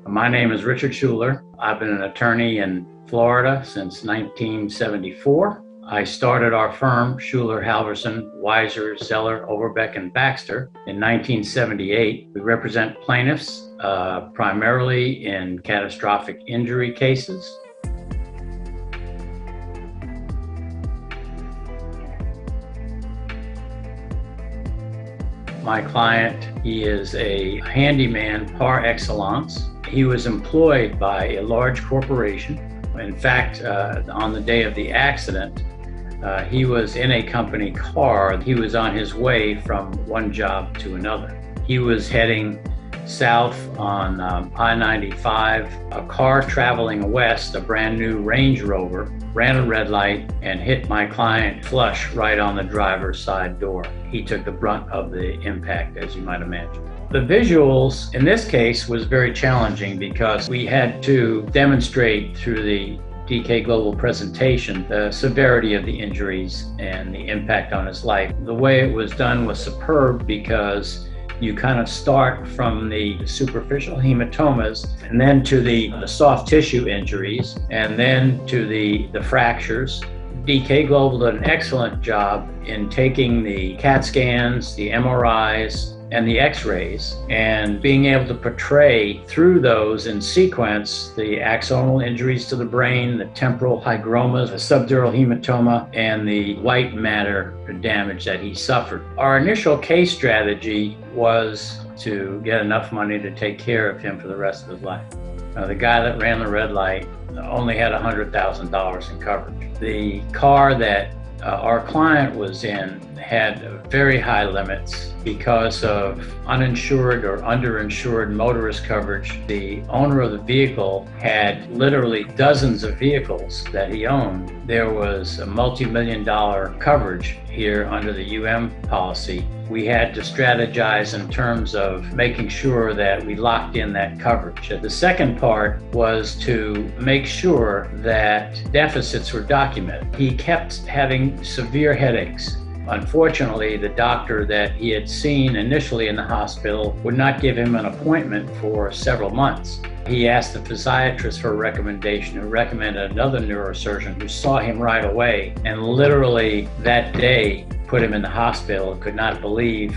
My name is Richard Schuler. I've been an attorney in Florida since 1974. I started our firm, Schuler, Halverson, Weisser, Zoeller, Overbeck, and Baxter in 1978. We represent plaintiffs primarily in catastrophic injury cases. My client, he is a handyman par excellence. He was employed by a large corporation. In fact, on the day of the accident, he was in a company car. He was on his way from one job to another. He was heading south on I-95. A car traveling west, a brand new Range Rover, ran a red light and hit my client flush right on the driver's side door. He took the brunt of the impact, as you might imagine. The visuals in this case was very challenging because we had to demonstrate through the DKGlobal presentation the severity of the injuries and the impact on his life. The way it was done was superb because you kind of start from the superficial hematomas and then to the soft tissue injuries and then to the fractures. DKGlobal did an excellent job in taking the CAT scans, the MRIs, and the x-rays and being able to portray through those in sequence the axonal injuries to the brain, the temporal hygromas, the subdural hematoma, and the white matter damage that he suffered. Our initial case strategy was to get enough money to take care of him for the rest of his life. The guy that ran the red light only had $100,000 in coverage. The car that our client was in had very high limits because of uninsured or underinsured motorist coverage. The owner of the vehicle had literally dozens of vehicles that he owned. There was a multi-million-dollar coverage here under the UM policy. We had to strategize in terms of making sure that we locked in that coverage. The second part was to make sure that deficits were documented. He kept having severe headaches. Unfortunately, the doctor that he had seen initially in the hospital would not give him an appointment for several months. He asked the physiatrist for a recommendation, who recommended another neurosurgeon who saw him right away and literally that day put him in the hospital. Could not believe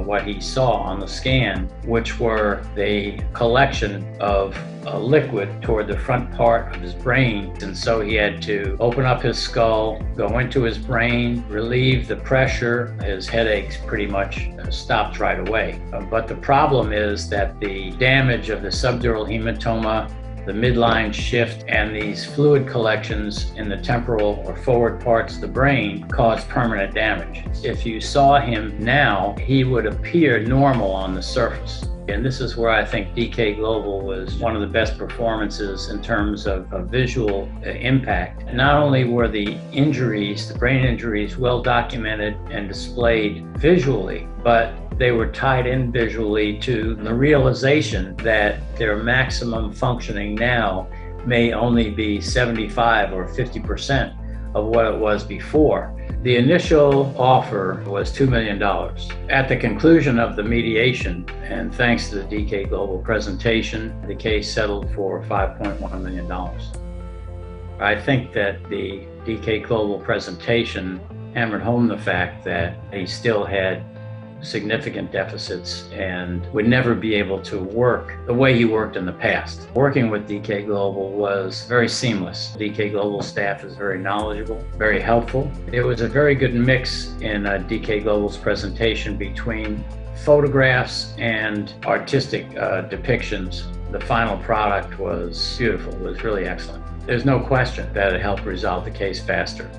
what he saw on the scan, which were the collection of a liquid toward the front part of his brain. And so he had to open up his skull, go into his brain, relieve the pressure. His headaches pretty much stopped right away. But the problem is that the damage of the subdural hematoma, the midline shift, and these fluid collections in the temporal or forward parts of the brain caused permanent damage. If you saw him now, he would appear normal on the surface. And this is where I think DKGlobal was one of the best performances in terms of visual impact. Not only were the injuries, the brain injuries, well documented and displayed visually, but they were tied in visually to the realization that their maximum functioning now may only be 75 or 50% of what it was before. The initial offer was $2 million. At the conclusion of the mediation, and thanks to the DKGlobal presentation, the case settled for $5.1 million. I think that the DKGlobal presentation hammered home the fact that he still had significant deficits and would never be able to work the way he worked in the past. Working with DKGlobal was very seamless. DKGlobal staff is very knowledgeable, very helpful. It was a very good mix in DKGlobal's presentation between photographs and artistic depictions. The final product was beautiful. It was really excellent. There's no question that it helped resolve the case faster.